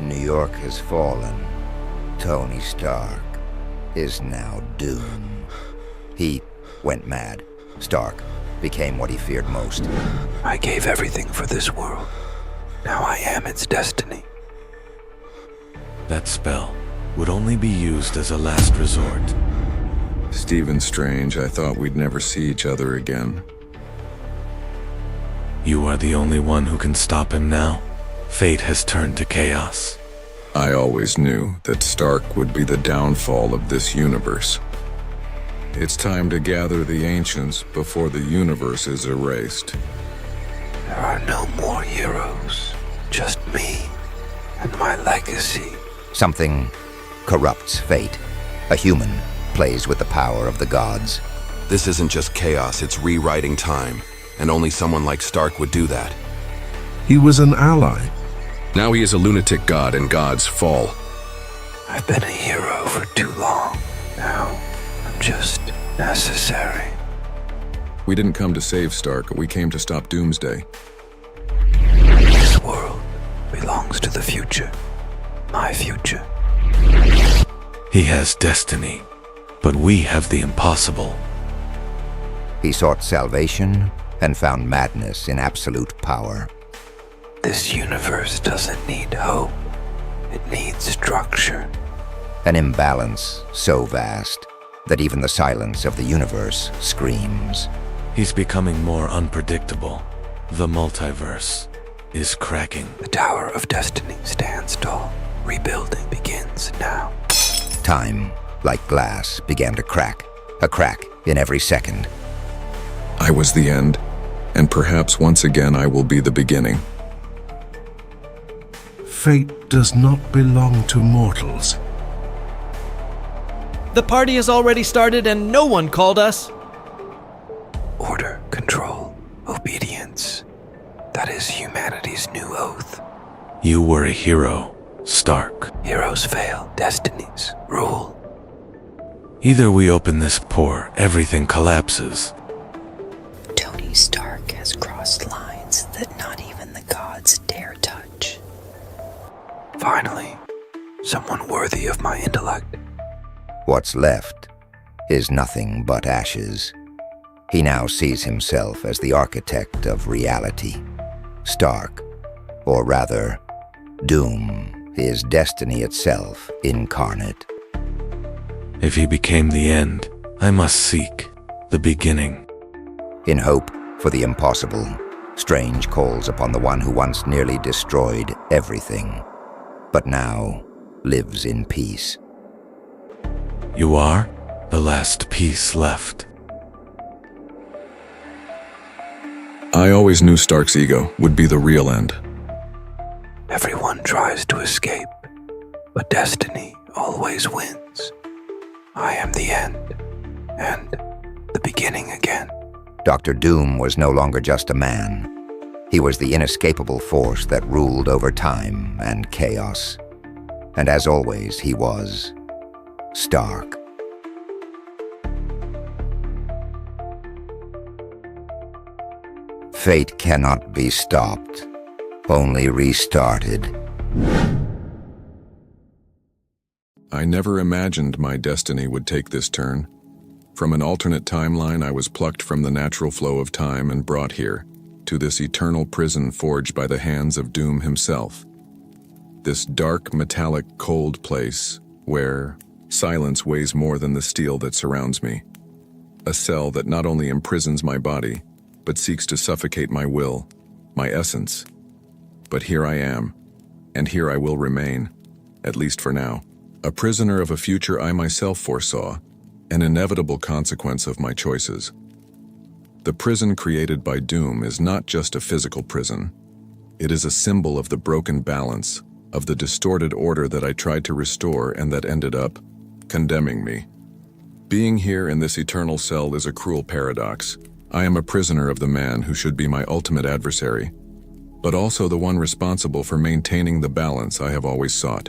New York has fallen. Tony Stark is now Doom. He went mad. Stark became what he feared most. I gave everything for this world. Now I am its destiny. That spell would only be used as a last resort. Stephen Strange, I thought we'd never see each other again. You are the only one who can stop him now. Fate has turned to chaos. I always knew that Stark would be the downfall of this universe. It's time to gather the ancients before the universe is erased. There are no more heroes, just me and my legacy. Something corrupts fate. A human plays with the power of the gods. This isn't just chaos, it's rewriting time. And only someone like Stark would do that. He was an ally. Now he is a lunatic god and gods fall. I've been a hero for too long. Now I'm just necessary. We didn't come to save Stark, we came to stop Doomsday. This world belongs to the future. My future. He has destiny, but we have the impossible. He sought salvation and found madness in absolute power. This universe doesn't need hope. It needs structure. An imbalance so vast that even the silence of the universe screams. He's becoming more unpredictable. The multiverse is cracking. The Tower of Destiny stands tall. Rebuilding begins now. Time, like glass, began to crack. A crack in every second. I was the end, and perhaps once again I will be the beginning. Fate does not belong to mortals. The party has already started and no one called us. Order, control, obedience. That is humanity's new oath. You were a hero, Stark. Heroes fail, destinies rule. Either we open this pore, everything collapses. Tony Stark has crossed lines that not even the gods dare touch. Finally, someone worthy of my intellect. What's left is nothing but ashes. He now sees himself as the architect of reality. Stark, or rather, Doom, is destiny itself incarnate. If he became the end, I must seek the beginning. In hope for the impossible, Strange calls upon the one who once nearly destroyed everything, but now lives in peace. You are the last piece left. I always knew Stark's ego would be the real end. Everyone tries to escape, but destiny always wins. I am the end, and the beginning again. Dr. Doom was no longer just a man. He was the inescapable force that ruled over time and chaos. And as always, he was Stark. Fate cannot be stopped, only restarted. I never imagined my destiny would take this turn. From an alternate timeline, I was plucked from the natural flow of time and brought here, to this eternal prison forged by the hands of Doom himself. This dark, metallic, cold place where silence weighs more than the steel that surrounds me. A cell that not only imprisons my body, but seeks to suffocate my will, my essence. But here I am, and here I will remain, at least for now, a prisoner of a future I myself foresaw, an inevitable consequence of my choices. The prison created by Doom is not just a physical prison. It is a symbol of the broken balance, of the distorted order that I tried to restore and that ended up condemning me. Being here in this eternal cell is a cruel paradox. I am a prisoner of the man who should be my ultimate adversary, but also the one responsible for maintaining the balance I have always sought.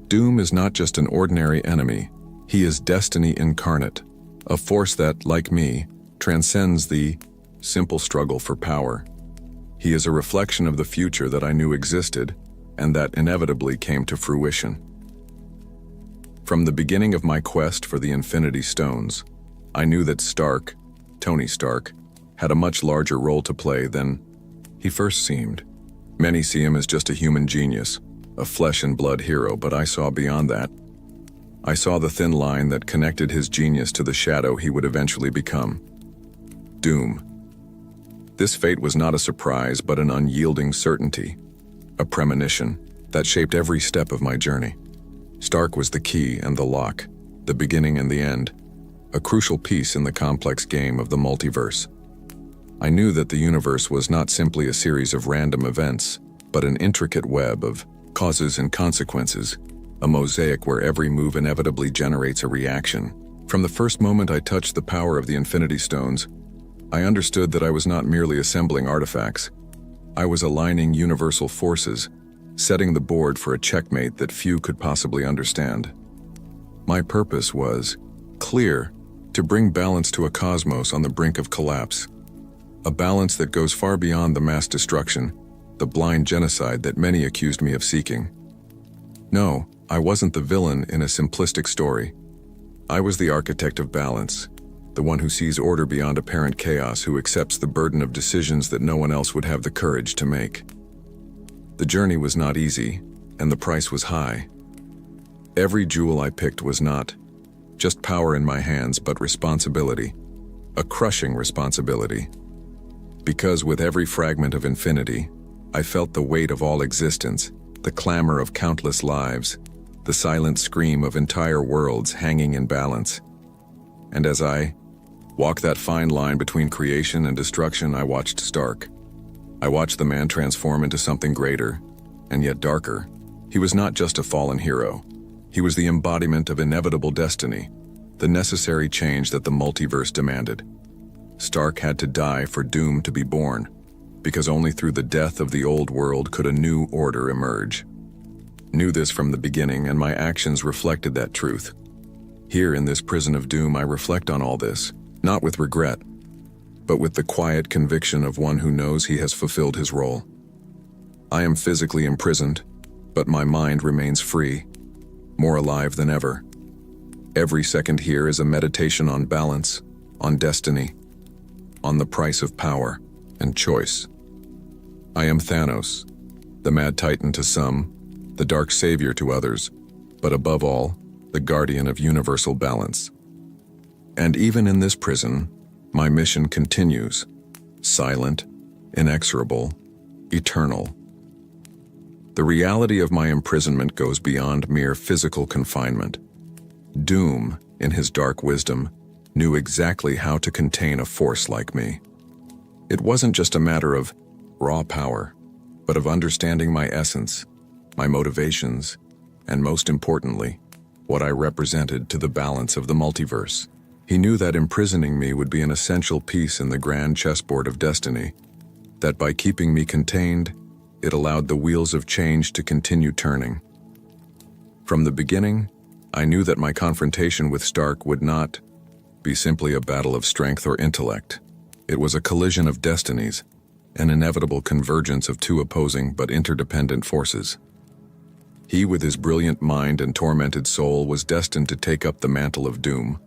Doom is not just an ordinary enemy. He is destiny incarnate, a force that, like me, transcends the simple struggle for power. He is a reflection of the future that I knew existed, and that inevitably came to fruition. From the beginning of my quest for the Infinity Stones, I knew that Stark, Tony Stark, had a much larger role to play than he first seemed. Many see him as just a human genius, a flesh-and-blood hero, but I saw beyond that. I saw the thin line that connected his genius to the shadow he would eventually become. Doom. This fate was not a surprise, but an unyielding certainty, a premonition that shaped every step of my journey. Stark was the key and the lock, the beginning and the end, a crucial piece in the complex game of the multiverse. I knew that the universe was not simply a series of random events, but an intricate web of causes and consequences, a mosaic where every move inevitably generates a reaction. From the first moment I touched the power of the Infinity Stones, I understood that I was not merely assembling artifacts. I was aligning universal forces, setting the board for a checkmate that few could possibly understand. My purpose was clear: to bring balance to a cosmos on the brink of collapse. A balance that goes far beyond the mass destruction, the blind genocide that many accused me of seeking. No, I wasn't the villain in a simplistic story. I was the architect of balance, the one who sees order beyond apparent chaos, who accepts the burden of decisions that no one else would have the courage to make. The journey was not easy, and the price was high. Every jewel I picked was not just power in my hands, but responsibility, a crushing responsibility. Because with every fragment of infinity, I felt the weight of all existence, the clamor of countless lives, the silent scream of entire worlds hanging in balance. And as I walked that fine line between creation and destruction, I watched Stark. I watched the man transform into something greater, and yet darker. He was not just a fallen hero. He was the embodiment of inevitable destiny, the necessary change that the multiverse demanded. Stark had to die for Doom to be born, because only through the death of the old world could a new order emerge. Knew this from the beginning, and my actions reflected that truth. Here in this prison of Doom, I reflect on all this, not with regret, but with the quiet conviction of one who knows he has fulfilled his role. I am physically imprisoned, but my mind remains free, more alive than ever. Every second here is a meditation on balance, on destiny, on the price of power and choice. I am Thanos, the mad titan to some, the dark savior to others, but above all, the guardian of universal balance. And even in this prison, my mission continues, silent, inexorable, eternal. The reality of my imprisonment goes beyond mere physical confinement. Doom, in his dark wisdom, knew exactly how to contain a force like me. It wasn't just a matter of raw power, but of understanding my essence, my motivations, and most importantly, what I represented to the balance of the multiverse. He knew that imprisoning me would be an essential piece in the grand chessboard of destiny, that by keeping me contained, it allowed the wheels of change to continue turning. From the beginning, I knew that my confrontation with Stark would not be simply a battle of strength or intellect. It was a collision of destinies, an inevitable convergence of two opposing but interdependent forces. He, with his brilliant mind and tormented soul, was destined to take up the mantle of Doom,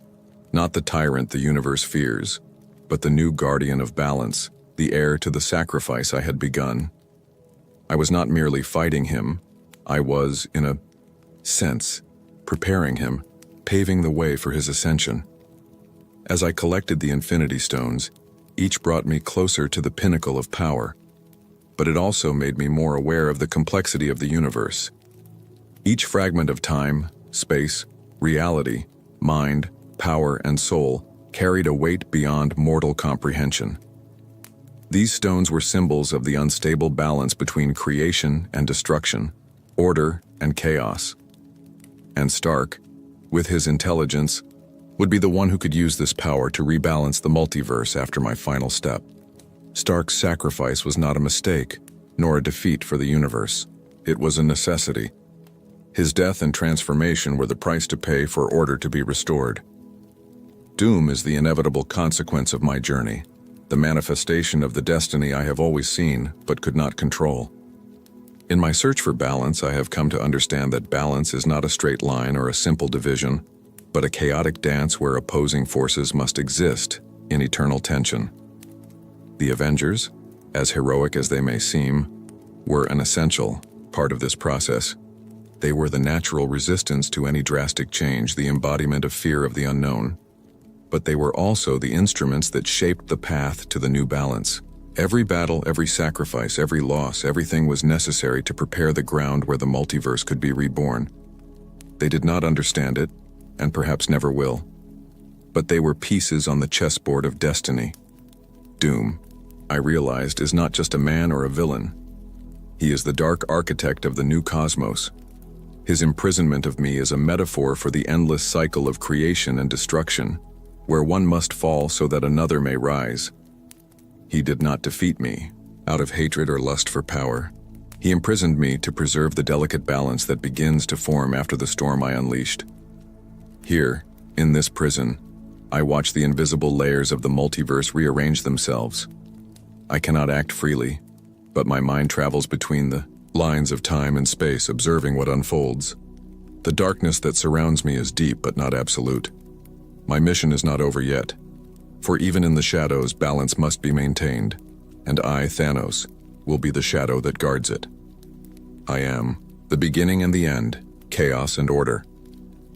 not the tyrant the universe fears, but the new guardian of balance, the heir to the sacrifice I had begun. I was not merely fighting him, I was, in a sense, preparing him, paving the way for his ascension. As I collected the Infinity Stones, each brought me closer to the pinnacle of power, but it also made me more aware of the complexity of the universe. Each fragment of time, space, reality, mind, power, and soul carried a weight beyond mortal comprehension. These stones were symbols of the unstable balance between creation and destruction, order and chaos. And Stark, with his intelligence, would be the one who could use this power to rebalance the multiverse after my final step. Stark's sacrifice was not a mistake, nor a defeat for the universe. It was a necessity. His death and transformation were the price to pay for order to be restored. Doom is the inevitable consequence of my journey, the manifestation of the destiny I have always seen but could not control. In my search for balance, I have come to understand that balance is not a straight line or a simple division, but a chaotic dance where opposing forces must exist in eternal tension. The Avengers, as heroic as they may seem, were an essential part of this process. They were the natural resistance to any drastic change, the embodiment of fear of the unknown. But they were also the instruments that shaped the path to the new balance. Every battle, every sacrifice, every loss, everything was necessary to prepare the ground where the multiverse could be reborn. They did not understand it, and perhaps never will. But they were pieces on the chessboard of destiny. Doom, I realized, is not just a man or a villain. He is the dark architect of the new cosmos. His imprisonment of me is a metaphor for the endless cycle of creation and destruction, where one must fall so that another may rise. He did not defeat me out of hatred or lust for power. He imprisoned me to preserve the delicate balance that begins to form after the storm I unleashed. Here, in this prison, I watch the invisible layers of the multiverse rearrange themselves. I cannot act freely, but my mind travels between the lines of time and space, observing what unfolds. The darkness that surrounds me is deep but not absolute. My mission is not over yet, for even in the shadows, balance must be maintained, and I, Thanos, will be the shadow that guards it. I am the beginning and the end, chaos and order.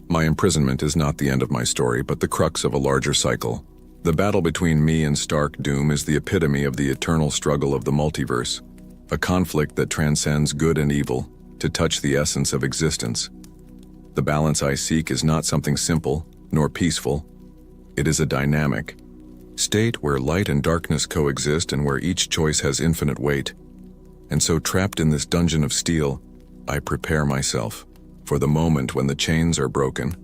My imprisonment is not the end of my story, but the crux of a larger cycle. The battle between me and Stark Doom is the epitome of the eternal struggle of the multiverse, a conflict that transcends good and evil to touch the essence of existence. The balance I seek is not something simple, nor peaceful. It is a dynamic state where light and darkness coexist and where each choice has infinite weight. And so, trapped in this dungeon of steel, I prepare myself for the moment when the chains are broken,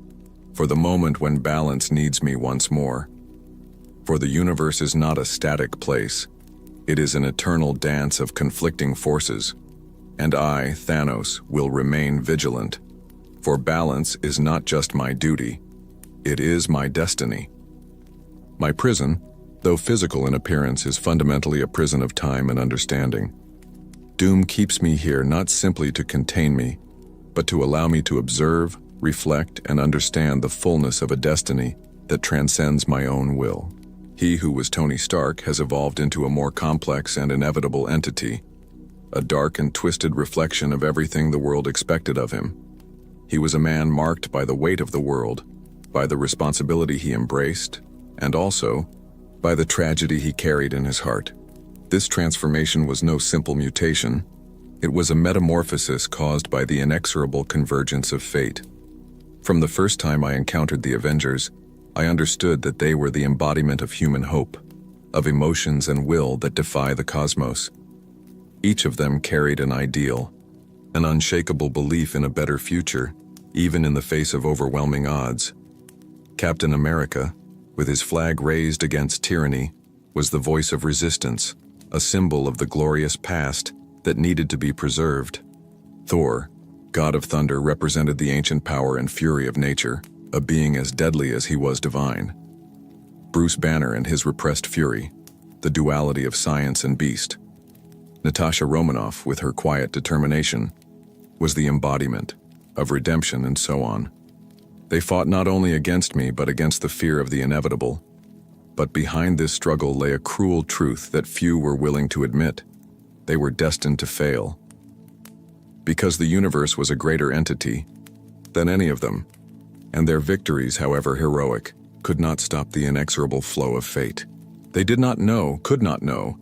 for the moment when balance needs me once more. For the universe is not a static place. It is an eternal dance of conflicting forces. And I, Thanos, will remain vigilant. For balance is not just my duty, it is my destiny. My prison, though physical in appearance, is fundamentally a prison of time and understanding. Doom keeps me here not simply to contain me, but to allow me to observe, reflect, and understand the fullness of a destiny that transcends my own will. He who was Tony Stark has evolved into a more complex and inevitable entity, a dark and twisted reflection of everything the world expected of him. He was a man marked by the weight of the world, by the responsibility he embraced, and also by the tragedy he carried in his heart. This transformation was no simple mutation. It was a metamorphosis caused by the inexorable convergence of fate. From the first time I encountered the Avengers, I understood that they were the embodiment of human hope, of emotions and will that defy the cosmos. Each of them carried an ideal, an unshakable belief in a better future, even in the face of overwhelming odds. Captain America, with his flag raised against tyranny, was the voice of resistance, a symbol of the glorious past that needed to be preserved. Thor, god of thunder, represented the ancient power and fury of nature, a being as deadly as he was divine. Bruce Banner and his repressed fury, the duality of science and beast. Natasha Romanoff, with her quiet determination, was the embodiment of redemption, and so on. They fought not only against me, but against the fear of the inevitable. But behind this struggle lay a cruel truth that few were willing to admit. They were destined to fail. Because the universe was a greater entity than any of them, and their victories, however heroic, could not stop the inexorable flow of fate. They could not know,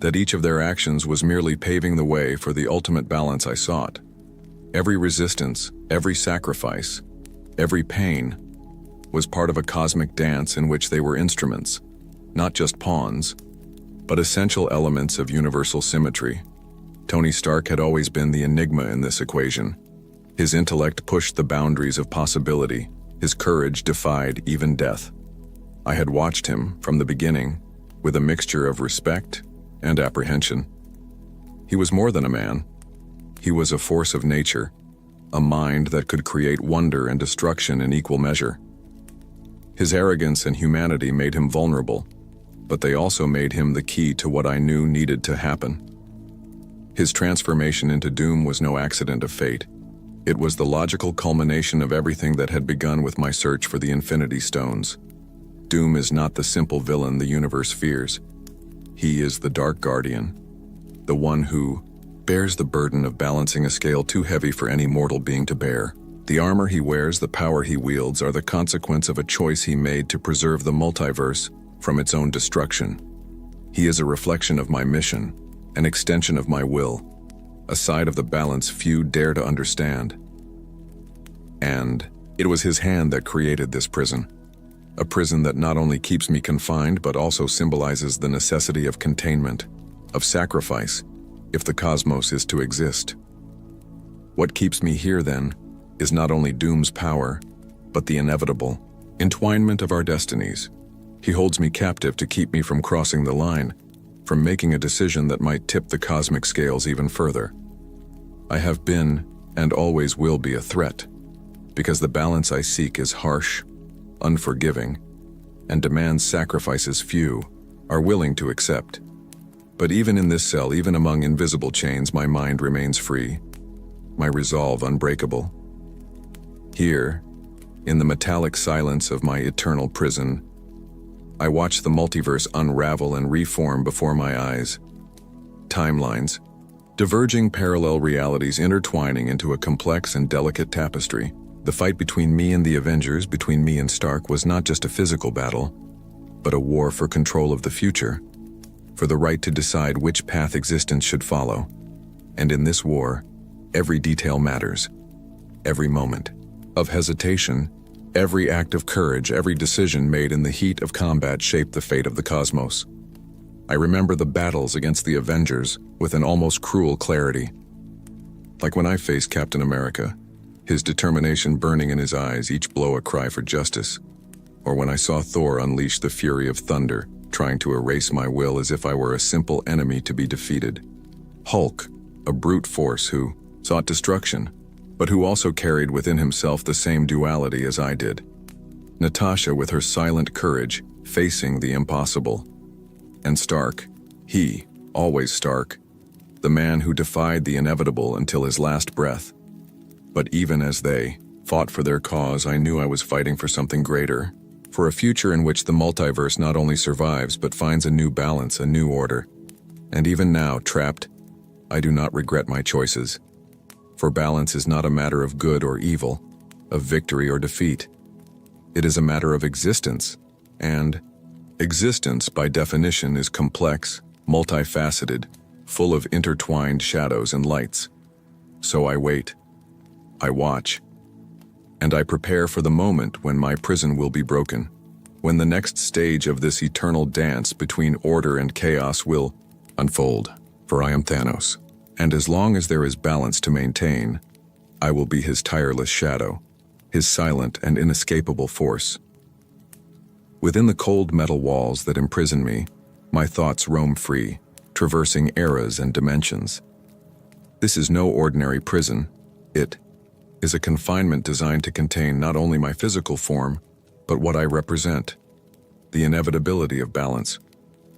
that each of their actions was merely paving the way for the ultimate balance I sought. Every resistance, every sacrifice, every pain was part of a cosmic dance in which they were instruments, not just pawns, but essential elements of universal symmetry. Tony Stark had always been the enigma in this equation. His intellect pushed the boundaries of possibility. His courage defied even death. I had watched him from the beginning with a mixture of respect and apprehension. He was more than a man. He was a force of nature, a mind that could create wonder and destruction in equal measure. His arrogance and humanity made him vulnerable, but they also made him the key to what I knew needed to happen. His transformation into Doom was no accident of fate. It was the logical culmination of everything that had begun with my search for the Infinity Stones. Doom is not the simple villain the universe fears. He is the Dark Guardian, the one who bears the burden of balancing a scale too heavy for any mortal being to bear. The armor he wears, the power he wields, are the consequence of a choice he made to preserve the multiverse from its own destruction. He is a reflection of my mission, an extension of my will, a side of the balance few dare to understand. And it was his hand that created this prison. A prison that not only keeps me confined, but also symbolizes the necessity of containment, of sacrifice, if the cosmos is to exist. What keeps me here, then, is not only Doom's power, but the inevitable entwinement of our destinies. He holds me captive to keep me from crossing the line, from making a decision that might tip the cosmic scales even further. I have been, and always will be, a threat, because the balance I seek is harsh, unforgiving, and demands sacrifices few are willing to accept. But even in this cell, even among invisible chains, my mind remains free, my resolve unbreakable. Here, in the metallic silence of my eternal prison, I watch the multiverse unravel and reform before my eyes. Timelines, diverging parallel realities intertwining into a complex and delicate tapestry. The fight between me and the Avengers, between me and Stark, was not just a physical battle, but a war for control of the future, for the right to decide which path existence should follow. And in this war, every detail matters. Every moment of hesitation, every act of courage, every decision made in the heat of combat shaped the fate of the cosmos. I remember the battles against the Avengers with an almost cruel clarity. Like when I faced Captain America, his determination burning in his eyes, each blow a cry for justice. Or when I saw Thor unleash the fury of thunder, trying to erase my will as if I were a simple enemy to be defeated. Hulk, a brute force who sought destruction, but who also carried within himself the same duality as I did. Natasha, with her silent courage, facing the impossible. And Stark, he, always Stark, the man who defied the inevitable until his last breath. But even as they fought for their cause, I knew I was fighting for something greater, for a future in which the multiverse not only survives but finds a new balance, a new order. And even now, trapped, I do not regret my choices. For balance is not a matter of good or evil, of victory or defeat. It is a matter of existence, and existence, by definition, is complex, multifaceted, full of intertwined shadows and lights. So I wait. I watch, and I prepare for the moment when my prison will be broken, when the next stage of this eternal dance between order and chaos will unfold, for I am Thanos, and as long as there is balance to maintain, I will be his tireless shadow, his silent and inescapable force. Within the cold metal walls that imprison me, my thoughts roam free, traversing eras and dimensions. This is no ordinary prison. It is a confinement designed to contain not only my physical form, but what I represent, the inevitability of balance.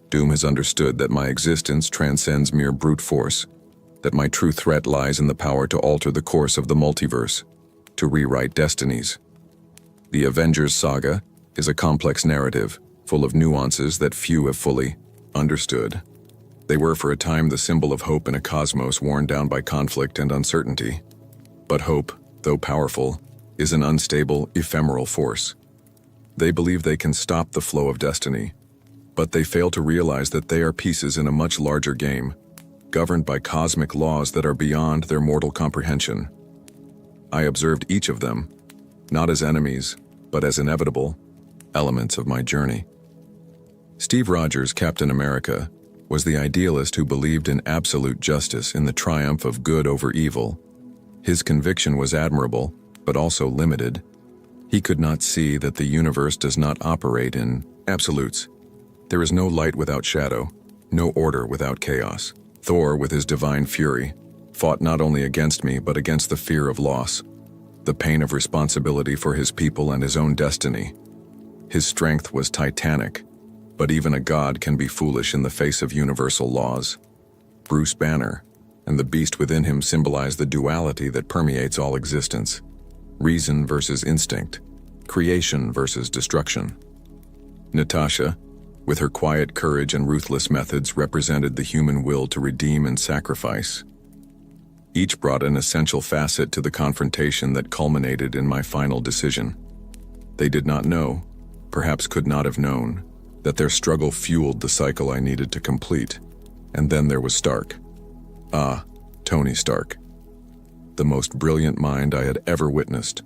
Doom has understood that my existence transcends mere brute force, that my true threat lies in the power to alter the course of the multiverse, to rewrite destinies. The Avengers saga is a complex narrative, full of nuances that few have fully understood. They were for a time the symbol of hope in a cosmos worn down by conflict and uncertainty. But hope, though powerful, is an unstable, ephemeral force. They believe they can stop the flow of destiny, but they fail to realize that they are pieces in a much larger game, governed by cosmic laws that are beyond their mortal comprehension. I observed each of them, not as enemies, but as inevitable elements of my journey. Steve Rogers, Captain America, was the idealist who believed in absolute justice, in the triumph of good over evil. His conviction was admirable, but also limited. He could not see that the universe does not operate in absolutes. There is no light without shadow, no order without chaos. Thor, with his divine fury, fought not only against me, but against the fear of loss, the pain of responsibility for his people and his own destiny. His strength was titanic, but even a god can be foolish in the face of universal laws. Bruce Banner, and the beast within him symbolized the duality that permeates all existence: reason versus instinct, creation versus destruction. Natasha, with her quiet courage and ruthless methods, represented the human will to redeem and sacrifice. Each brought an essential facet to the confrontation that culminated in my final decision. They did not know, perhaps could not have known, that their struggle fueled the cycle I needed to complete. And then there was Stark. Tony Stark. The most brilliant mind I had ever witnessed.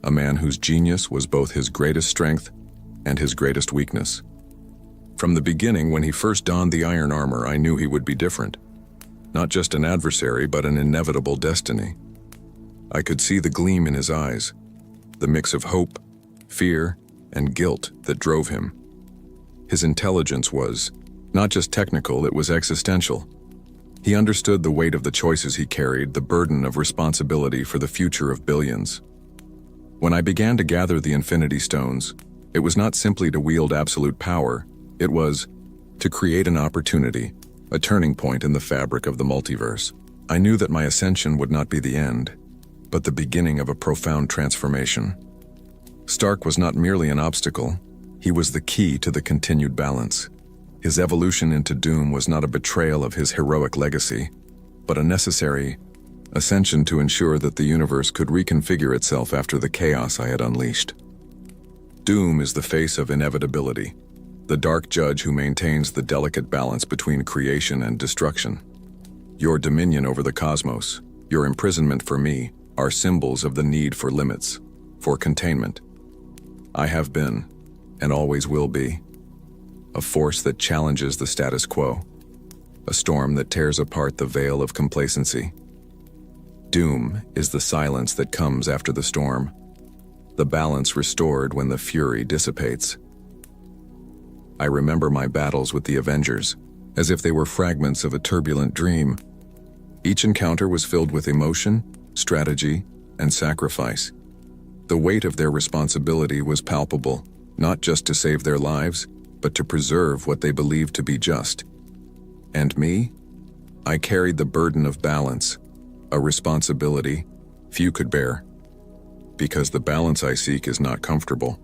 A man whose genius was both his greatest strength and his greatest weakness. From the beginning, when he first donned the iron armor, I knew he would be different. Not just an adversary, but an inevitable destiny. I could see the gleam in his eyes, the mix of hope, fear, and guilt that drove him. His intelligence was not just technical, it was existential. He understood the weight of the choices he carried, the burden of responsibility for the future of billions. When I began to gather the Infinity Stones, it was not simply to wield absolute power, it was to create an opportunity, a turning point in the fabric of the multiverse. I knew that my ascension would not be the end, but the beginning of a profound transformation. Stark was not merely an obstacle, he was the key to the continued balance. His evolution into Doom was not a betrayal of his heroic legacy, but a necessary ascension to ensure that the universe could reconfigure itself after the chaos I had unleashed. Doom is the face of inevitability, the dark judge who maintains the delicate balance between creation and destruction. Your dominion over the cosmos, your imprisonment for me, are symbols of the need for limits, for containment. I have been, and always will be, a force that challenges the status quo, a storm that tears apart the veil of complacency. Doom is the silence that comes after the storm, the balance restored when the fury dissipates. I remember my battles with the Avengers, as if they were fragments of a turbulent dream. Each encounter was filled with emotion, strategy, and sacrifice. The weight of their responsibility was palpable, not just to save their lives, but to preserve what they believed to be just. And me? I carried the burden of balance, a responsibility few could bear. Because the balance I seek is not comfortable.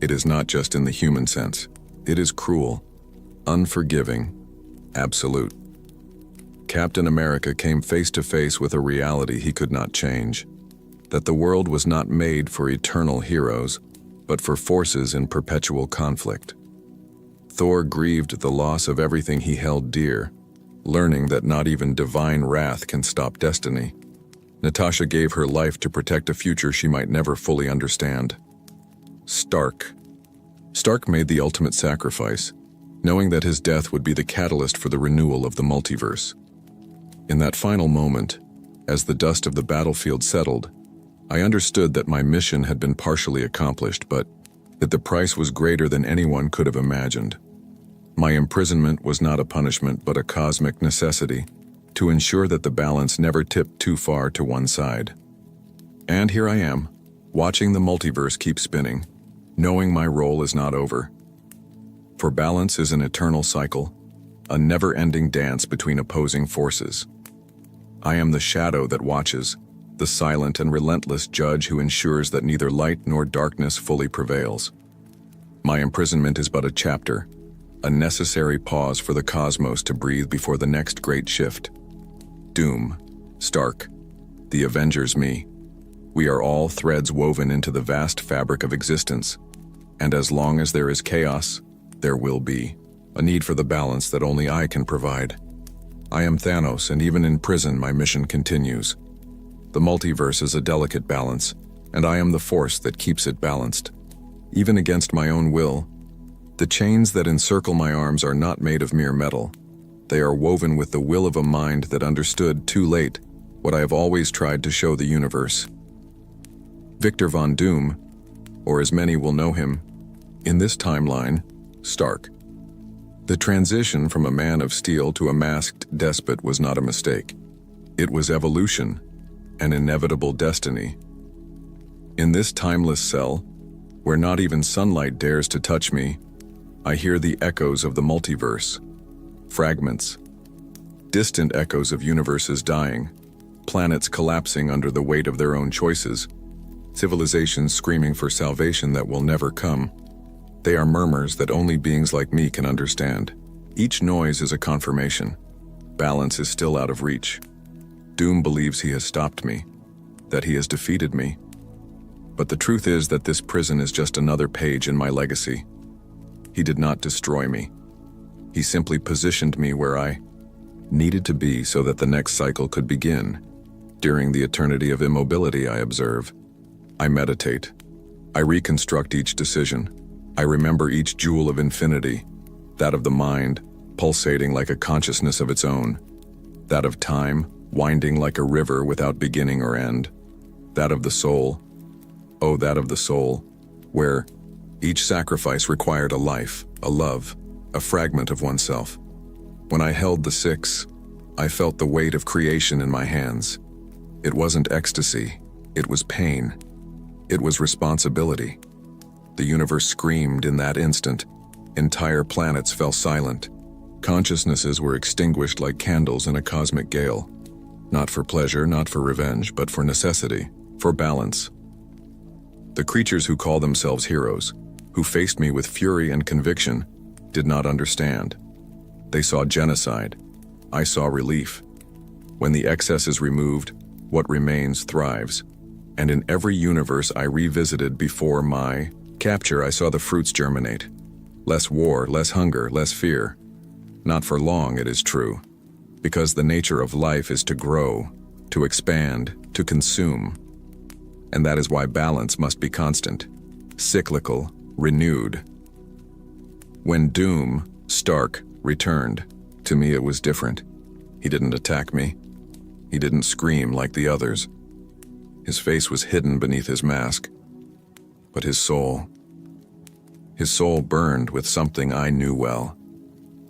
It is not just in the human sense. It is cruel, unforgiving, absolute. Captain America came face to face with a reality he could not change, that the world was not made for eternal heroes, but for forces in perpetual conflict. Thor grieved the loss of everything he held dear, learning that not even divine wrath can stop destiny. Natasha gave her life to protect a future she might never fully understand. Stark made the ultimate sacrifice, knowing that his death would be the catalyst for the renewal of the multiverse. In that final moment, as the dust of the battlefield settled, I understood that my mission had been partially accomplished, but that the price was greater than anyone could have imagined. My imprisonment was not a punishment, but a cosmic necessity, to ensure that the balance never tipped too far to one side. And here I am, watching the multiverse keep spinning, knowing my role is not over. For balance is an eternal cycle, a never-ending dance between opposing forces. I am the shadow that watches, the silent and relentless judge who ensures that neither light nor darkness fully prevails. My imprisonment is but a chapter, a necessary pause for the cosmos to breathe before the next great shift. Doom, Stark, the Avengers, me. We are all threads woven into the vast fabric of existence, and as long as there is chaos, there will be a need for the balance that only I can provide. I am Thanos, and even in prison my mission continues. The multiverse is a delicate balance, and I am the force that keeps it balanced. Even against my own will, the chains that encircle my arms are not made of mere metal. They are woven with the will of a mind that understood too late what I have always tried to show the universe. Victor Von Doom, or as many will know him, in this timeline, Stark. The transition from a man of steel to a masked despot was not a mistake. It was evolution, an inevitable destiny. In this timeless cell, where not even sunlight dares to touch me, I hear the echoes of the multiverse. Fragments, distant echoes of universes dying, planets collapsing under the weight of their own choices, civilizations screaming for salvation that will never come. They are murmurs that only beings like me can understand. Each noise is a confirmation. Balance is still out of reach. Doom believes he has stopped me, that he has defeated me. But the truth is that this prison is just another page in my legacy. He did not destroy me. He simply positioned me where I needed to be so that the next cycle could begin. During the eternity of immobility, I observe. I meditate. I reconstruct each decision. I remember each jewel of infinity, that of the mind, pulsating like a consciousness of its own, that of time, winding like a river without beginning or end, that of the soul, oh, that of the soul, where each sacrifice required a life, a love, a fragment of oneself. When I held the six, I felt the weight of creation in my hands. It wasn't ecstasy, it was pain. It was responsibility. The universe screamed in that instant. Entire planets fell silent. Consciousnesses were extinguished like candles in a cosmic gale. Not for pleasure, not for revenge, but for necessity, for balance. The creatures who call themselves heroes, who faced me with fury and conviction, did not understand. They saw genocide. I saw relief. When the excess is removed, what remains thrives. And in every universe I revisited before my capture, I saw the fruits germinate. Less war, less hunger, less fear. Not for long, it is true. Because the nature of life is to grow, to expand, to consume. And that is why balance must be constant, cyclical, renewed. When Doom, Stark, returned, to me it was different. He didn't attack me. He didn't scream like the others. His face was hidden beneath his mask. But his soul burned with something I knew well.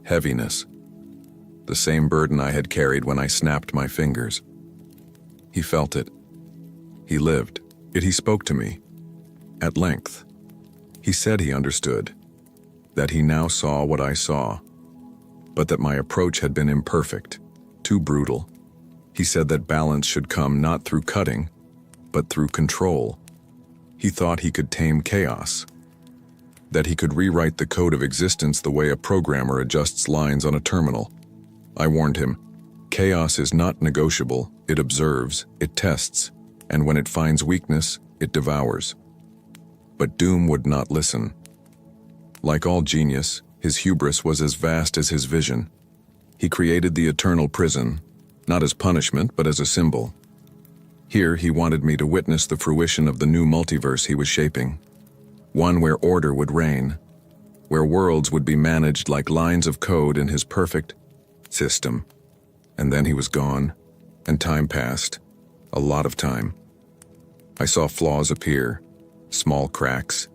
Heaviness. The same burden I had carried when I snapped my fingers. He felt it. He lived. Yet he spoke to me. At length. He said he understood. That he now saw what I saw. But that my approach had been imperfect. Too brutal. He said that balance should come not through cutting, but through control. He thought he could tame chaos. That he could rewrite the code of existence the way a programmer adjusts lines on a terminal. I warned him, chaos is not negotiable, it observes, it tests, and when it finds weakness, it devours. But Doom would not listen. Like all genius, his hubris was as vast as his vision. He created the eternal prison, not as punishment, but as a symbol. Here he wanted me to witness the fruition of the new multiverse he was shaping. One where order would reign, where worlds would be managed like lines of code in his perfect system. And then he was gone, and time passed, a lot of time. I saw flaws appear, small cracks,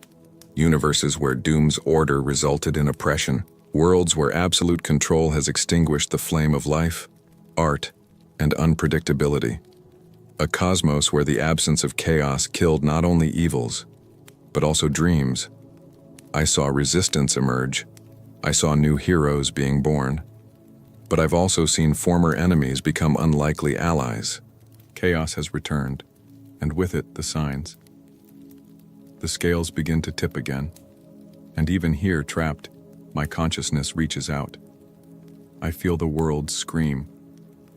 universes where Doom's order resulted in oppression, worlds where absolute control has extinguished the flame of life, art, and unpredictability. A cosmos where the absence of chaos killed not only evils, but also dreams. I saw resistance emerge. I saw new heroes being born. But I've also seen former enemies become unlikely allies. Chaos has returned, and with it the signs. The scales begin to tip again, and even here trapped, my consciousness reaches out. I feel the world scream.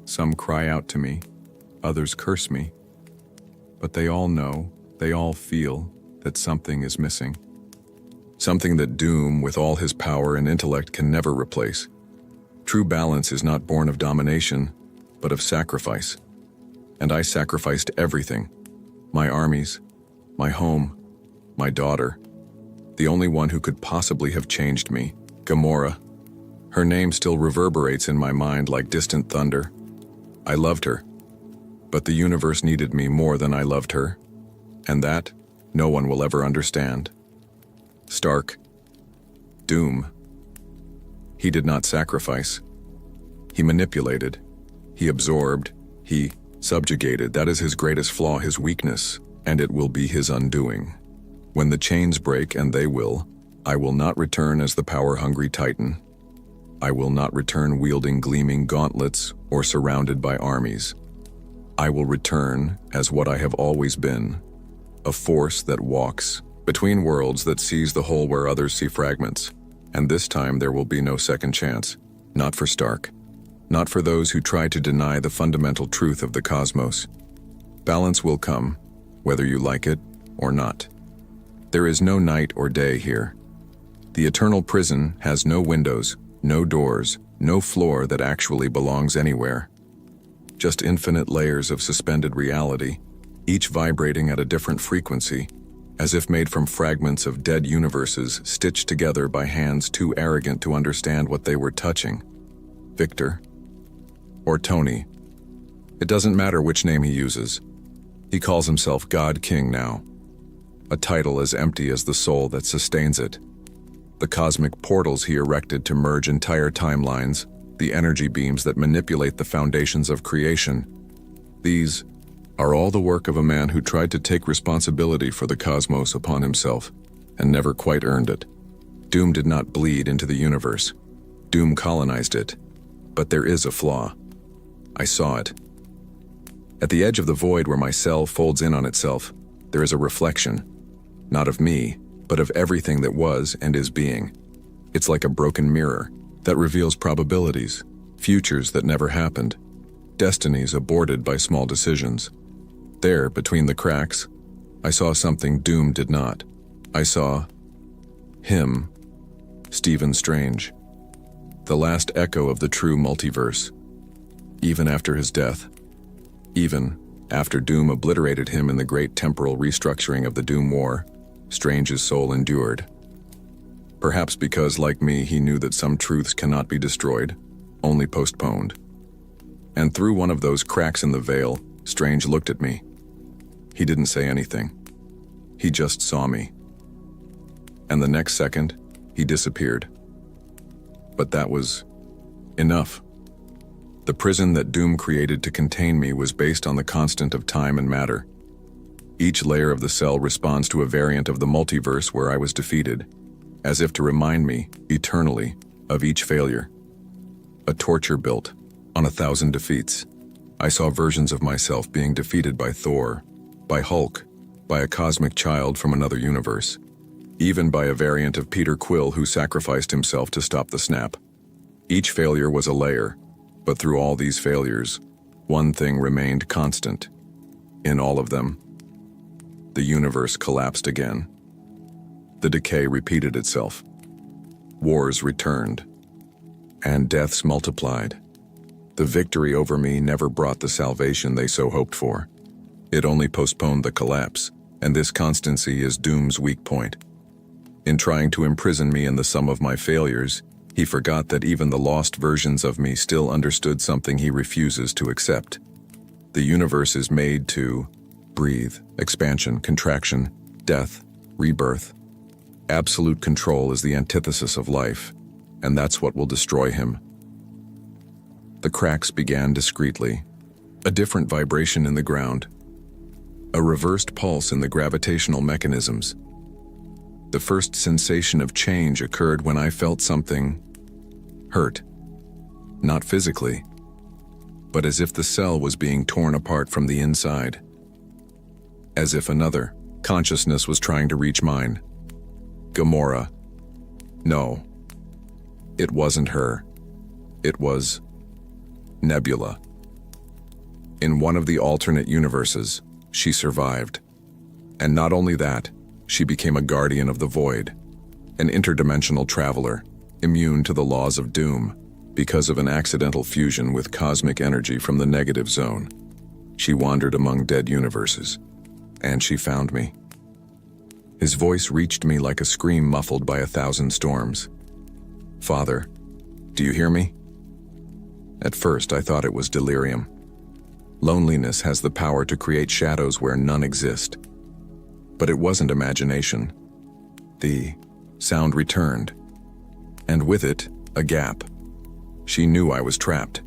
Some cry out to me, others curse me. But they all know, they all feel that something is missing. Something that Doom, with all his power and intellect, can never replace. True balance is not born of domination, but of sacrifice. And I sacrificed everything. My armies, my home, my daughter. The only one who could possibly have changed me, Gamora. Her name still reverberates in my mind like distant thunder. I loved her. But the universe needed me more than I loved her. And that, no one will ever understand. Stark. Doom. He did not sacrifice. He manipulated. He absorbed. He subjugated. That is his greatest flaw, his weakness, and it will be his undoing. When the chains break, and they will, I will not return as the power-hungry Titan. I will not return wielding gleaming gauntlets or surrounded by armies. I will return as what I have always been, a force that walks between worlds, that sees the whole where others see fragments. And this time there will be no second chance, not for Stark, not for those who try to deny the fundamental truth of the cosmos. Balance will come, whether you like it or not. There is no night or day here. The eternal prison has no windows, no doors, no floor that actually belongs anywhere. Just infinite layers of suspended reality, each vibrating at a different frequency, as if made from fragments of dead universes stitched together by hands too arrogant to understand what they were touching. Victor. Or Tony. It doesn't matter which name he uses. He calls himself God King now. A title as empty as the soul that sustains it. The cosmic portals he erected to merge entire timelines, the energy beams that manipulate the foundations of creation. These are all the work of a man who tried to take responsibility for the cosmos upon himself, and never quite earned it. Doom did not bleed into the universe. Doom colonized it. But there is a flaw. I saw it. At the edge of the void where my cell folds in on itself, there is a reflection, not of me, but of everything that was and is being. It's like a broken mirror that reveals probabilities, futures that never happened, destinies aborted by small decisions. There, between the cracks, I saw something Doom did not. I saw him, Stephen Strange, the last echo of the true multiverse. Even after his death, even after Doom obliterated him in the great temporal restructuring of the Doom War, Strange's soul endured. Perhaps because, like me, he knew that some truths cannot be destroyed, only postponed. And through one of those cracks in the veil, Strange looked at me. He didn't say anything. He just saw me. And the next second, he disappeared. But that was enough. The prison that Doom created to contain me was based on the constant of time and matter. Each layer of the cell responds to a variant of the multiverse where I was defeated, as if to remind me, eternally, of each failure. A torture built on 1,000 defeats. I saw versions of myself being defeated by Thor, by Hulk, by a cosmic child from another universe, even by a variant of Peter Quill who sacrificed himself to stop the snap. Each failure was a layer, but through all these failures, one thing remained constant. In all of them, the universe collapsed again. The decay repeated itself. Wars returned, and deaths multiplied. The victory over me never brought the salvation they so hoped for. It only postponed the collapse, and this constancy is Doom's weak point. In trying to imprison me in the sum of my failures, he forgot that even the lost versions of me still understood something he refuses to accept. The universe is made to breathe, expansion, contraction, death, rebirth. Absolute control is the antithesis of life, and that's what will destroy him. The cracks began discreetly, a different vibration in the ground, a reversed pulse in the gravitational mechanisms. The first sensation of change occurred when I felt something hurt, not physically, but as if the cell was being torn apart from the inside, as if another consciousness was trying to reach mine. Gamora. No, it wasn't her. It was Nebula. In one of the alternate universes, she survived. And not only that, she became a guardian of the void, an interdimensional traveler, immune to the laws of Doom, because of an accidental fusion with cosmic energy from the negative zone. She wandered among dead universes, and she found me. His voice reached me like a scream muffled by 1,000 storms. Father, do you hear me? At first, I thought it was delirium. Loneliness has the power to create shadows where none exist. But it wasn't imagination. The sound returned, and with it, a gap. She knew I was trapped.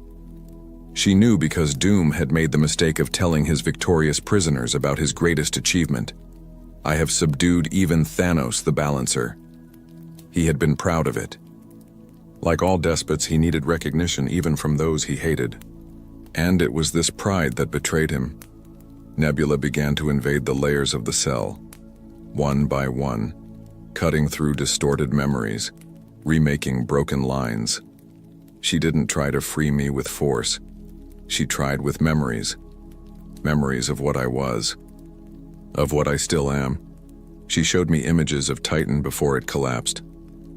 She knew because Doom had made the mistake of telling his victorious prisoners about his greatest achievement. I have subdued even Thanos the Balancer. He had been proud of it. Like all despots, he needed recognition even from those he hated. And it was this pride that betrayed him. Nebula began to invade the layers of the cell, one by one, cutting through distorted memories, remaking broken lines. She didn't try to free me with force. She tried with memories. Memories of what I was, of what I still am. She showed me images of Titan before it collapsed,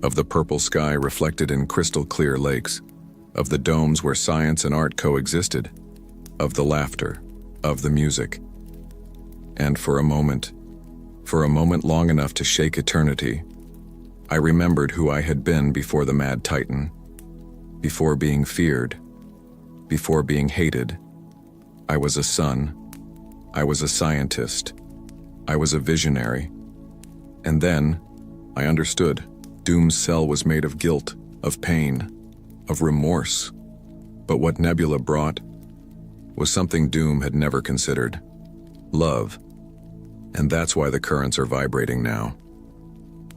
of the purple sky reflected in crystal-clear lakes, of the domes where science and art coexisted, of the laughter, of the music. And for a moment long enough to shake eternity, I remembered who I had been before the mad Titan, before being feared, before being hated. I was a son, I was a scientist, I was a visionary. And then, I understood. Doom's cell was made of guilt, of pain, of remorse. But what Nebula brought was something Doom had never considered: love. And that's why the currents are vibrating now.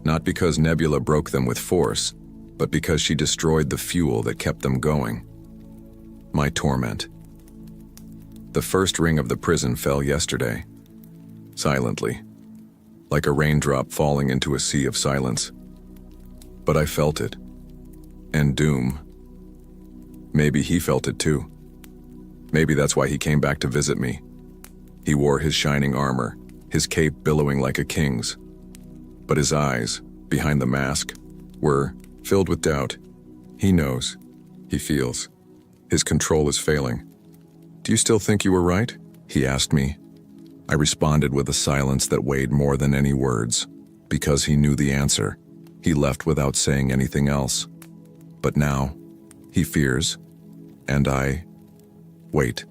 Not because Nebula broke them with force, but because she destroyed the fuel that kept them going. My torment. The first ring of the prison fell yesterday, silently, like a raindrop falling into a sea of silence. But I felt it. And Doom. Maybe he felt it too. Maybe that's why he came back to visit me. He wore his shining armor, his cape billowing like a king's. But his eyes, behind the mask, were filled with doubt. He knows. He feels. His control is failing. "Do you still think you were right?" he asked me. I responded with a silence that weighed more than any words. Because he knew the answer, he left without saying anything else. But now, he fears, and I wait.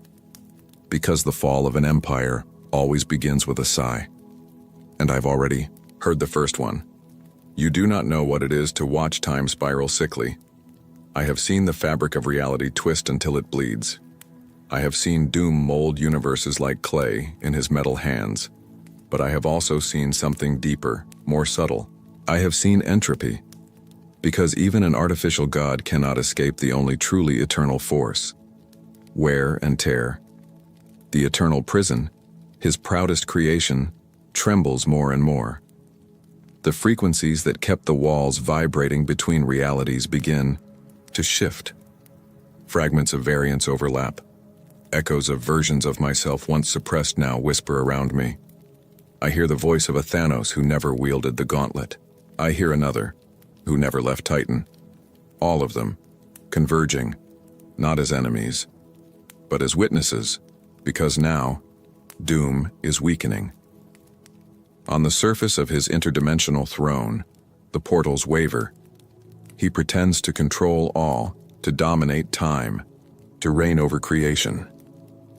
Because the fall of an empire always begins with a sigh. And I've already heard the first one. You do not know what it is to watch time spiral sickly. I have seen the fabric of reality twist until it bleeds. I have seen Doom mold universes like clay in his metal hands. But I have also seen something deeper, more subtle. I have seen entropy. Because even an artificial god cannot escape the only truly eternal force: wear and tear. The eternal prison, his proudest creation, trembles more and more. The frequencies that kept the walls vibrating between realities begin to shift. Fragments of variance overlap. Echoes of versions of myself once suppressed now whisper around me. I hear the voice of a Thanos who never wielded the gauntlet. I hear another, who never left Titan. All of them, converging, not as enemies, but as witnesses, because now, Doom is weakening. On the surface of his interdimensional throne, the portals waver. He pretends to control all, to dominate time, to reign over creation.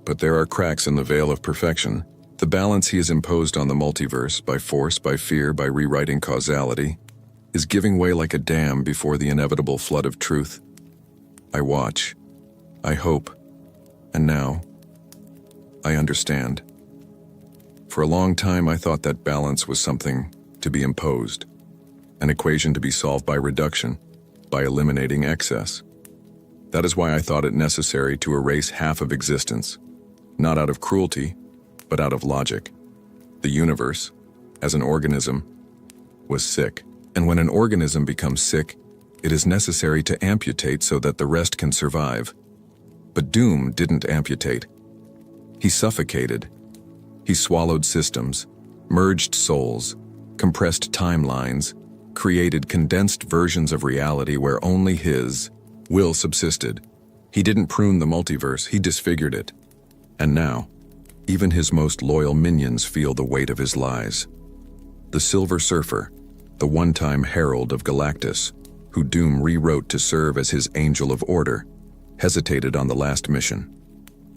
But there are cracks in the veil of perfection. The balance he has imposed on the multiverse, by force, by fear, by rewriting causality, is giving way like a dam before the inevitable flood of truth. I watch. I hope. And now, I understand. For a long time, I thought that balance was something to be imposed, an equation to be solved by reduction, by eliminating excess. That is why I thought it necessary to erase half of existence, not out of cruelty, but out of logic. The universe, as an organism, was sick. And when an organism becomes sick, it is necessary to amputate so that the rest can survive. But Doom didn't amputate. He suffocated. He swallowed systems, merged souls, compressed timelines, created condensed versions of reality where only his will subsisted. He didn't prune the multiverse, he disfigured it. And now, even his most loyal minions feel the weight of his lies. The Silver Surfer, the one-time herald of Galactus, who Doom rewrote to serve as his angel of order, hesitated on the last mission.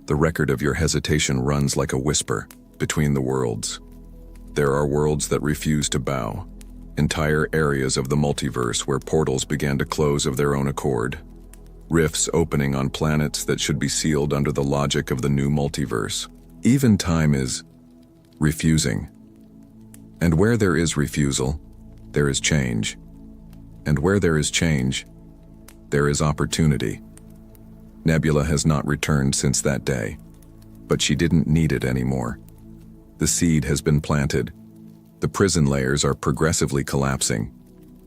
The record of your hesitation runs like a whisper between the worlds. There are worlds that refuse to bow, entire areas of the multiverse where portals began to close of their own accord, rifts opening on planets that should be sealed under the logic of the new multiverse. Even time is refusing. And where there is refusal, there is change. And where there is change, there is opportunity. Nebula has not returned since that day, but she didn't need it anymore. The seed has been planted. The prison layers are progressively collapsing.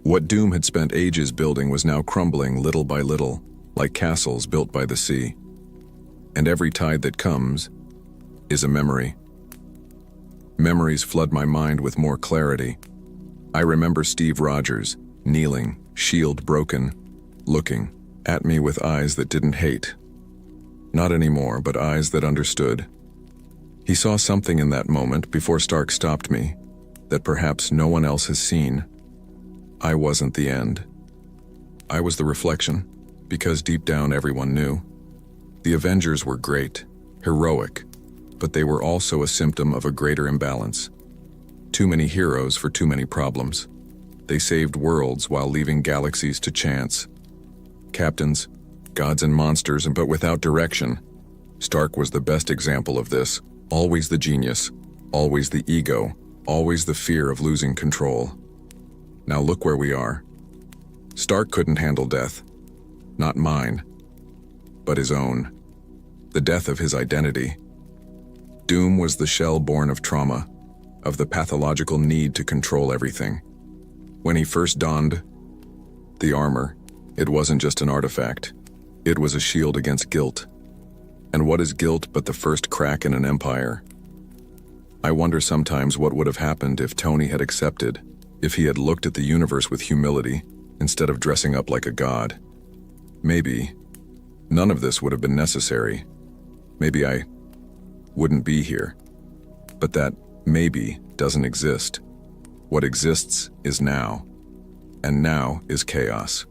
What Doom had spent ages building was now crumbling little by little, like castles built by the sea. And every tide that comes is a memory. Memories flood my mind with more clarity. I remember Steve Rogers, kneeling, shield broken, looking at me with eyes that didn't hate. Not anymore, but eyes that understood. He saw something in that moment before Stark stopped me that perhaps no one else has seen. I wasn't the end. I was the reflection, because deep down everyone knew. The Avengers were great, heroic, but they were also a symptom of a greater imbalance. Too many heroes for too many problems. They saved worlds while leaving galaxies to chance. Captains, gods and monsters, but without direction. Stark was the best example of this. Always the genius, always the ego, always the fear of losing control. Now look where we are. Stark couldn't handle death. Not mine, but his own. The death of his identity. Doom was the shell born of trauma, of the pathological need to control everything. When he first donned the armor, it wasn't just an artifact. It was a shield against guilt. And what is guilt but the first crack in an empire? I wonder sometimes what would have happened if Tony had accepted, if he had looked at the universe with humility instead of dressing up like a god. Maybe none of this would have been necessary. Maybe I wouldn't be here. But that maybe doesn't exist. What exists is now. And now is chaos.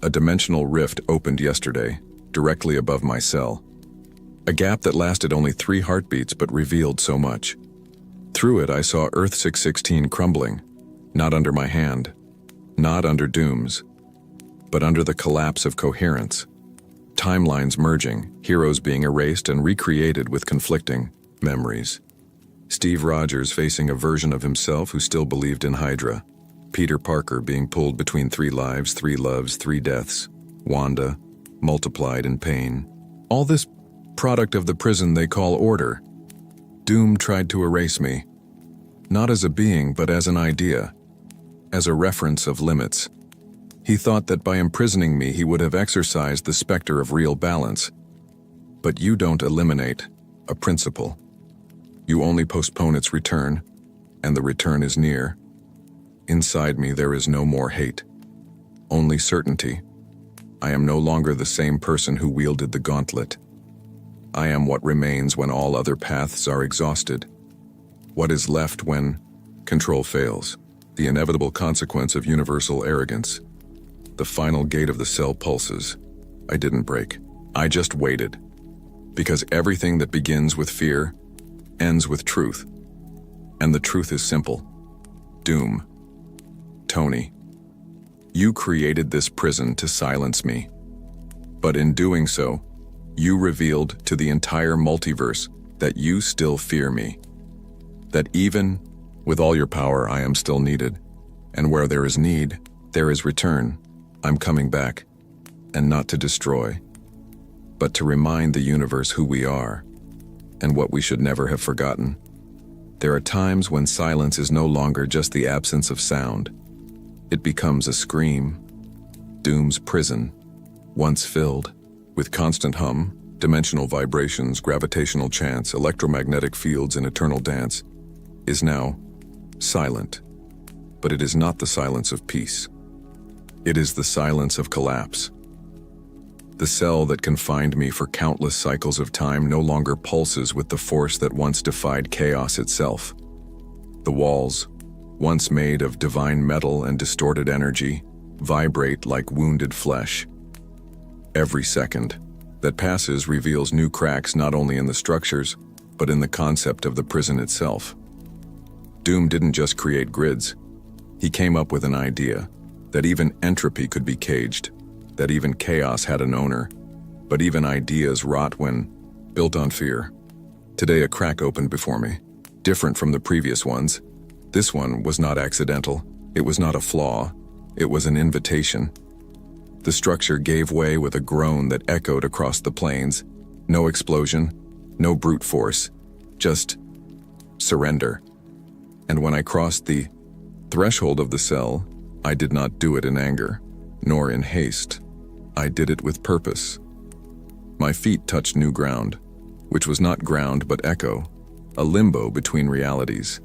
A dimensional rift opened yesterday, directly above my cell. A gap that lasted only 3 heartbeats but revealed so much. Through it I saw Earth 616 crumbling, not under my hand, not under Doom's, but under the collapse of coherence. Timelines merging, heroes being erased and recreated with conflicting memories. Steve Rogers facing a version of himself who still believed in Hydra. Peter Parker being pulled between 3 lives, 3 loves, 3 deaths. Wanda, multiplied in pain. All this product of the prison they call order. Doom tried to erase me. Not as a being, but as an idea. As a reference of limits. He thought that by imprisoning me he would have exorcised the specter of real balance. But you don't eliminate a principle. You only postpone its return, and the return is near. Inside me there is no more hate. Only certainty. I am no longer the same person who wielded the gauntlet. I am what remains when all other paths are exhausted. What is left when control fails, the inevitable consequence of universal arrogance. The final gate of the cell pulses. I didn't break. I just waited. Because everything that begins with fear ends with truth. And the truth is simple. Doom. Tony. You created this prison to silence me. But in doing so, you revealed to the entire multiverse that you still fear me. That even with all your power, I am still needed. And where there is need, there is return. I'm coming back. And not to destroy, but to remind the universe who we are and what we should never have forgotten. There are times when silence is no longer just the absence of sound. It becomes a scream. Doom's prison, once filled with constant hum, dimensional vibrations, gravitational chants, electromagnetic fields, and eternal dance, is now silent. But it is not the silence of peace. It is the silence of collapse. The cell that confined me for countless cycles of time no longer pulses with the force that once defied chaos itself. The walls, once made of divine metal and distorted energy, vibrate like wounded flesh. Every second that passes reveals new cracks not only in the structures, but in the concept of the prison itself. Doom didn't just create grids. He came up with an idea that even entropy could be caged, that even chaos had an owner, but even ideas rot when built on fear. Today a crack opened before me, different from the previous ones. This one was not accidental. It was not a flaw. It was an invitation. The structure gave way with a groan that echoed across the plains. No explosion, no brute force, just surrender. And when I crossed the threshold of the cell, I did not do it in anger, nor in haste. I did it with purpose. My feet touched new ground, which was not ground but echo, a limbo between realities,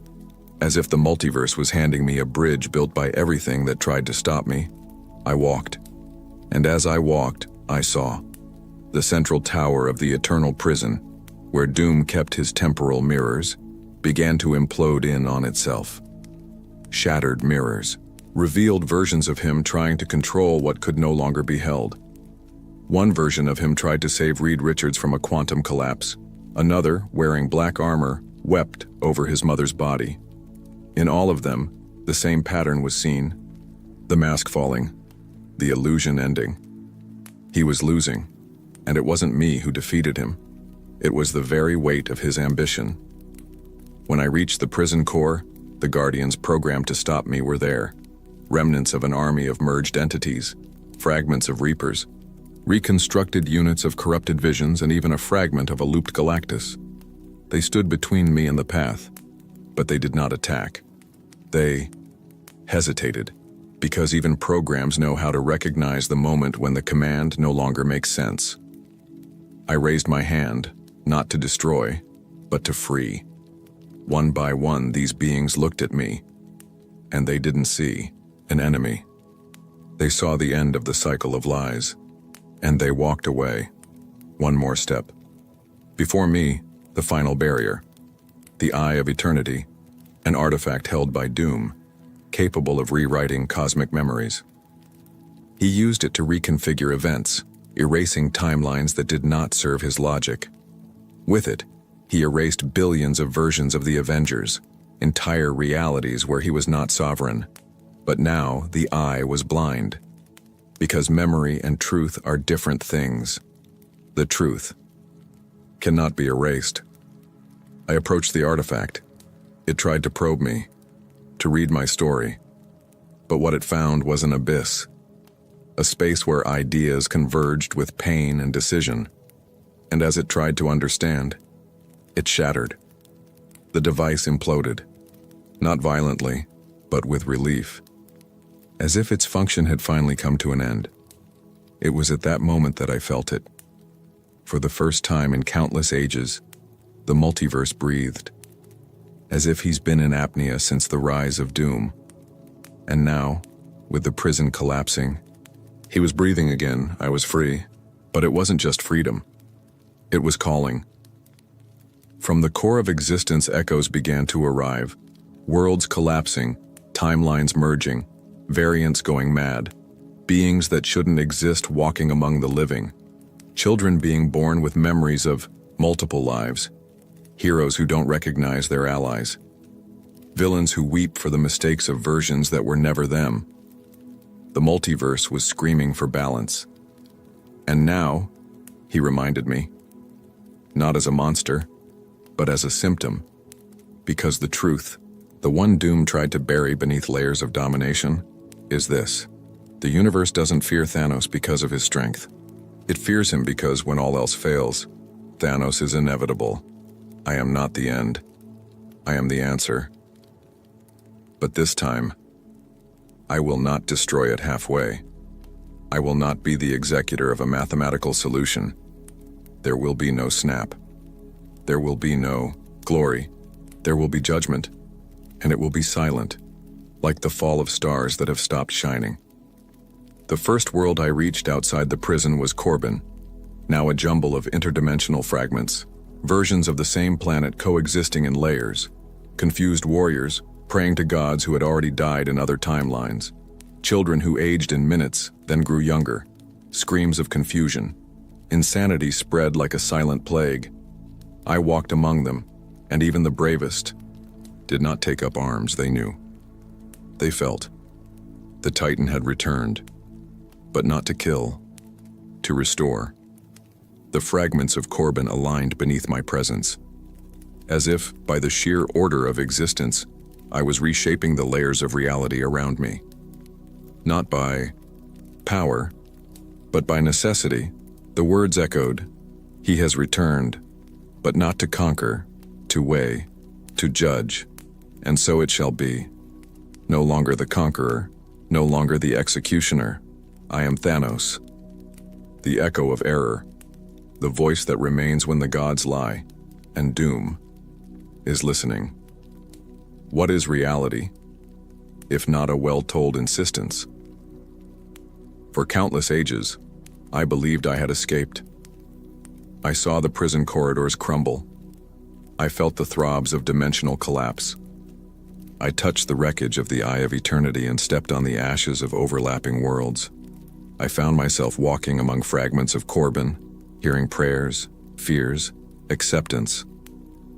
as if the multiverse was handing me a bridge built by everything that tried to stop me. I walked, and as I walked, I saw the central tower of the eternal prison, where doom kept his temporal mirrors, began to implode in on itself. Shattered mirrors revealed versions of him trying to control what could no longer be held. One version of him tried to save Reed Richards from a quantum collapse. Another, wearing black armor, wept over his mother's body. In all of them, the same pattern was seen. The mask falling, the illusion ending. He was losing, and it wasn't me who defeated him. It was the very weight of his ambition. When I reached the prison core, the Guardians programmed to stop me were there. Remnants of an army of merged entities, fragments of Reapers, reconstructed units of corrupted visions, and even a fragment of a looped Galactus. They stood between me and the path, but they did not attack. They hesitated, because even programs know how to recognize the moment when the command no longer makes sense. I raised my hand, not to destroy, but to free. One by one, these beings looked at me, and they didn't see an enemy. They saw the end of the cycle of lies, and they walked away. One more step. Before me, the final barrier, the Eye of Eternity, an artifact held by Doom, capable of rewriting cosmic memories. He used it to reconfigure events, erasing timelines that did not serve his logic. With it, he erased billions of versions of the Avengers, entire realities where he was not sovereign. But now the eye was blind, because memory and truth are different things. The truth cannot be erased. I approached the artifact. It tried to probe me, to read my story. But what it found was an abyss, a space where ideas converged with pain and decision. And as it tried to understand, it shattered. The device imploded, not violently, but with relief, as if its function had finally come to an end. It was at that moment that I felt it. For the first time in countless ages, the multiverse breathed, as if he's been in apnea since the rise of Doom. And now, with the prison collapsing, he was breathing again. I was free, but it wasn't just freedom. It was calling. From the core of existence, echoes began to arrive, worlds collapsing, timelines merging, variants going mad, beings that shouldn't exist walking among the living, children being born with memories of multiple lives, heroes who don't recognize their allies, villains who weep for the mistakes of versions that were never them. The multiverse was screaming for balance. And now, he reminded me, not as a monster, but as a symptom, because the truth, the one Doom tried to bury beneath layers of domination, is this. The universe doesn't fear Thanos because of his strength. It fears him because when all else fails, Thanos is inevitable. I am not the end. I am the answer. But this time, I will not destroy it halfway. I will not be the executor of a mathematical solution. There will be no snap. There will be no glory. There will be judgment, and it will be silent, like the fall of stars that have stopped shining. The first world I reached outside the prison was Corbin, now a jumble of interdimensional fragments, versions of the same planet coexisting in layers, confused warriors praying to gods who had already died in other timelines, children who aged in minutes, then grew younger, screams of confusion. Insanity spread like a silent plague. I walked among them, and even the bravest did not take up arms. They knew. They felt. The Titan had returned, but not to kill, to restore. The fragments of Corbin aligned beneath my presence, as if, by the sheer order of existence, I was reshaping the layers of reality around me. Not by power, But by necessity, the words echoed, "He has returned, but not to conquer, to weigh, to judge, and so it shall be. No longer the conqueror, no longer the executioner. I am Thanos." The echo of error, the voice that remains when the gods lie, and doom is listening. What is reality, if not a well-told insistence? For countless ages, I believed I had escaped. I saw the prison corridors crumble. I felt the throbs of dimensional collapse. I touched the wreckage of the Eye of Eternity and stepped on the ashes of overlapping worlds. I found myself walking among fragments of Corbin, hearing prayers, fears, acceptance.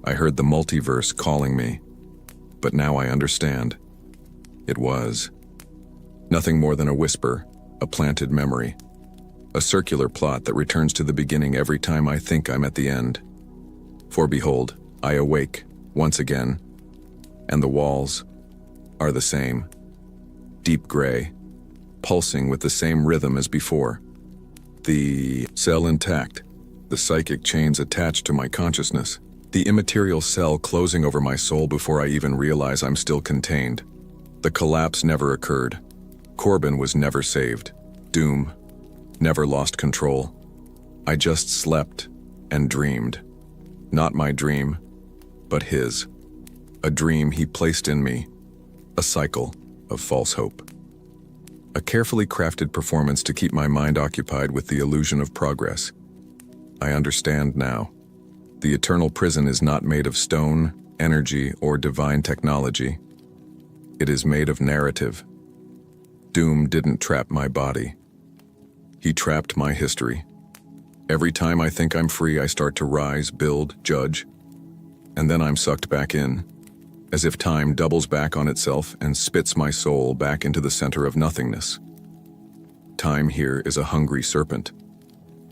I heard the multiverse calling me, but now I understand. It was nothing more than a whisper, a planted memory, a circular plot that returns to the beginning every time I think I'm at the end. For behold, I awake once again, and the walls are the same, deep gray, pulsing with the same rhythm as before. The cell intact, the psychic chains attached to my consciousness, the immaterial cell closing over my soul before I even realize I'm still contained. The collapse never occurred. Corbin was never saved. Doom never lost control. I just slept and dreamed. Not my dream, but his. A dream he placed in me. A cycle of false hope. A carefully crafted performance to keep my mind occupied with the illusion of progress. I understand now. The eternal prison is not made of stone, energy, or divine technology. It is made of narrative. Doom didn't trap my body. He trapped my history. Every time I think I'm free, I start to rise, build, judge, and then I'm sucked back in, as if time doubles back on itself and spits my soul back into the center of nothingness. Time here is a hungry serpent,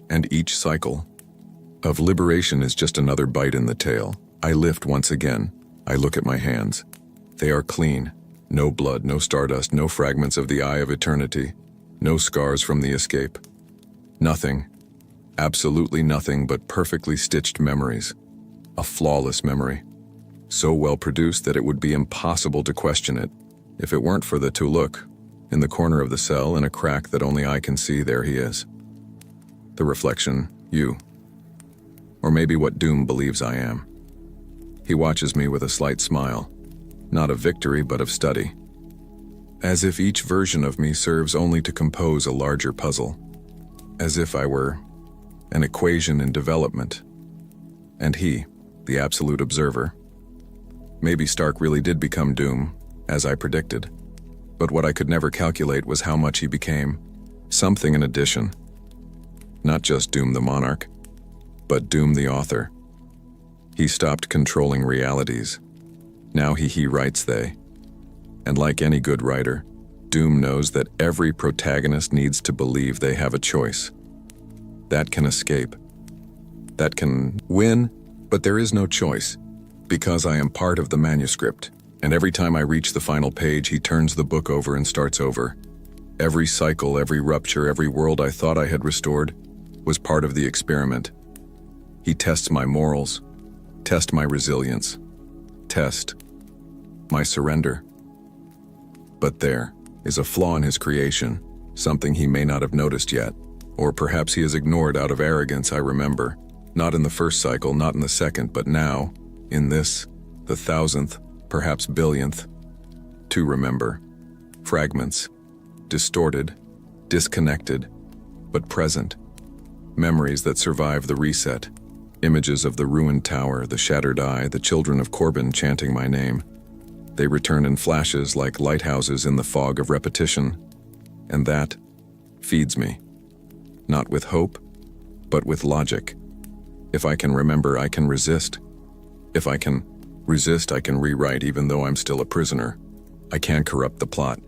and each cycle of liberation is just another bite in the tail. I lift once again. I look at my hands. They are clean. No blood, no stardust, no fragments of the Eye of Eternity, no scars from the escape. Nothing, absolutely nothing but perfectly stitched memories. A flawless memory. So well produced that it would be impossible to question it. If it weren't for the to look, in the corner of the cell, in a crack that only I can see, there he is. The reflection, you. Or maybe what Doom believes I am. He watches me with a slight smile, not of victory but of study. As if each version of me serves only to compose a larger puzzle. As if I were an equation in development. And he, the absolute observer. Maybe Stark really did become Doom, as I predicted. But what I could never calculate was how much he became. Something in addition. Not just Doom the Monarch, but Doom the author. He stopped controlling realities. Now he writes they. And like any good writer, Doom knows that every protagonist needs to believe they have a choice. That can escape. That can win, but there is no choice. Because I am part of the manuscript, and every time I reach the final page, he turns the book over and starts over. Every cycle, every rupture, every world I thought I had restored was part of the experiment. He tests my morals, test my resilience, test my surrender. But there is a flaw in his creation, something he may not have noticed yet, or perhaps he has ignored out of arrogance. I remember, not in the first cycle, not in the second, but now, in this, the 1,000th, perhaps billionth, to remember. Fragments, distorted, disconnected, but present. Memories that survive the reset. Images of the ruined tower, the shattered eye, the children of Corbin chanting my name. They return in flashes like lighthouses in the fog of repetition. And that feeds me. Not with hope, but with logic. If I can remember, I can resist. If I can resist, I can rewrite even though I'm still a prisoner. I can't corrupt the plot.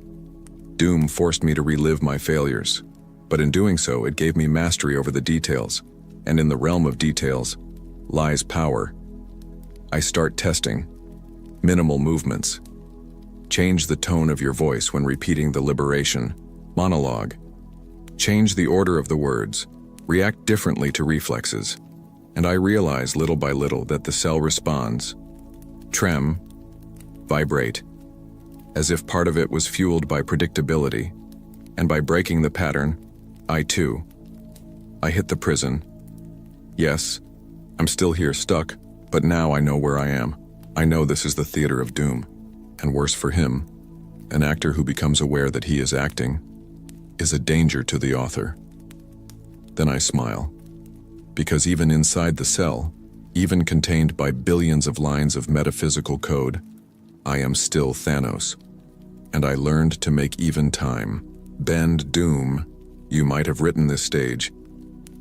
Doom forced me to relive my failures, but in doing so, it gave me mastery over the details, and in the realm of details lies power. I start testing. Minimal movements. Change the tone of your voice when repeating the liberation monologue. Change the order of the words, react differently to reflexes, and I realize little by little that the cell responds, trem, vibrate, as if part of it was fueled by predictability, and by breaking the pattern, I hit the prison. Yes, I'm still here stuck, but now I know where I am. I know this is the theater of doom, and worse for him, an actor who becomes aware that he is acting is a danger to the author. Then I smile, because even inside the cell, even contained by billions of lines of metaphysical code, I am still Thanos, and I learned to make even time, bend doom. You might have written this stage,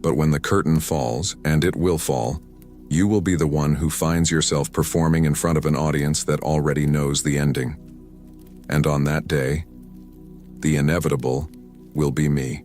but when the curtain falls, and it will fall, you will be the one who finds yourself performing in front of an audience that already knows the ending. And on that day, the inevitable will be me.